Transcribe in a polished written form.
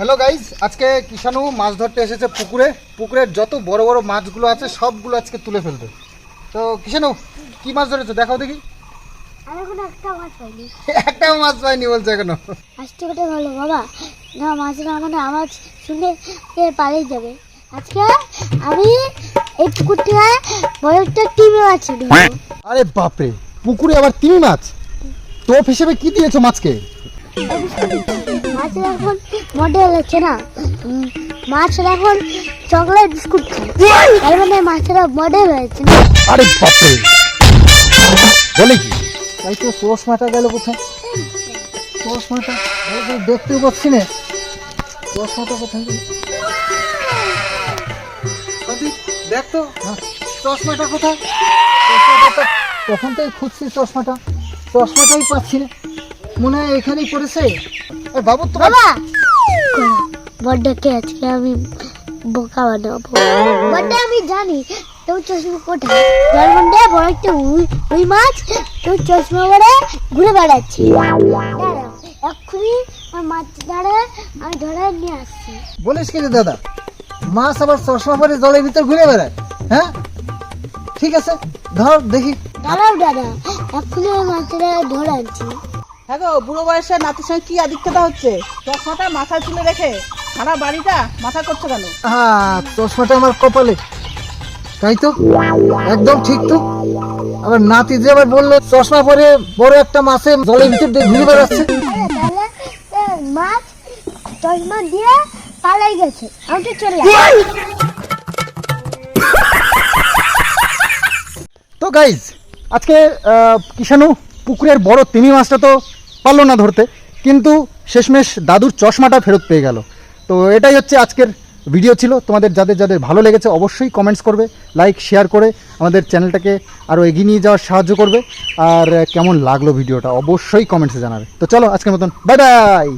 Hello guys, আজকে কিষানু মাছ ধরতে এসেছে পুকুরে। পুকুরের যত বড় বড় মাছগুলো আছে সবগুলো আজকে তুলে ফেলবে। তো কিষানু, কি মাছ ধরেছো দেখাও দেখি। একটাও মাছ পাইনি বলছে এখনো। আজকে ওটা ভালো বাবা, না মাছটা মানে আওয়াজ শুনে পালিয়ে যাবে। আজকে আমি এই পুকুরটা বড় একটা টিমে মাছ ধরবো। আরে বাপরে, পুকুরে আবার তিমি মাছ! টোপ হিসেবে কি দিয়েছো মাছকে? মাছের এখন মডেল হচ্ছে না, মাছের এখন চকলেট বিস্কুট খায়, তার মানে মাছেরা মডেল হয়েছে না। আরে বাপরে, বলে কি? তাই তো চশমাটা গেল কোথায়? চশমাটা দেখতেও পাচ্ছি না। চশমাটা কোথায় গেল? দেখ তো চশমাটা কোথায়? চশমাটা তখন তাই খুঁজছি, চশমাটাই পাচ্ছি না। মনে হয় এখানেই পড়েছে। বাবু তো বাবা বড়টাকে আজকে আমি বোকা বানাবো। বড়টা আমি জানি তোর চশমা কোথায়। যার মধ্যে বড় একটা ওই মাছ তোর চশমা পরে ঘুরে বেড়াচ্ছি। এক্ষুনি আমার মাছ ধরে আমি ধরে নিয়ে আসছি। বলিস কি রে দাদা, মাছ আবার চশমা পরে জলের ভিতর ঘুরে বেড়ায়? হ্যাঁ ঠিক আছে, ধর দেখি। দাঁড়াও দাদা, এক্ষুনি ওই মাছটা ধরে আনছি। হ্যাঁ গো, বুড়ো বয়সে নাতির সঙ্গে কি আদিক্ষতা হচ্ছে? চশমাটা মাথায় তুলে রেখে সারা বাড়িটা মাথা করছে কেন? হ্যাঁ, চশমাটা আমার কপালে। তাই তো, একদম ঠিক তো। আবার নাতি যে আবার বললো চশমা পরে বড় একটা মাছে জলের ভিতর দিয়ে ঘুরে বেড়াচ্ছে। তাহলে মাছ চশমা দিয়ে পালাই গেছে, আমি তো চলে তো গাইজ, আজকে কিষানু পুকুরের বড় তিমি মাছটা তো পারলো না ধরতে, কিন্তু শেষমেশ দাদুর চশমাটা ফেরত পেয়ে গেল। তো এটাই হচ্ছে আজকের ভিডিও ছিল। তোমাদের যাদের যাদের ভালো লেগেছে অবশ্যই কমেন্টস করবে, লাইক শেয়ার করে আমাদের চ্যানেলটাকে আরও এগিয়ে নিয়ে যাওয়ার সাহায্য করবে। আর কেমন লাগলো ভিডিওটা অবশ্যই কমেন্টসে জানাবে। তো চলো, আজকের মতন বাই বাই।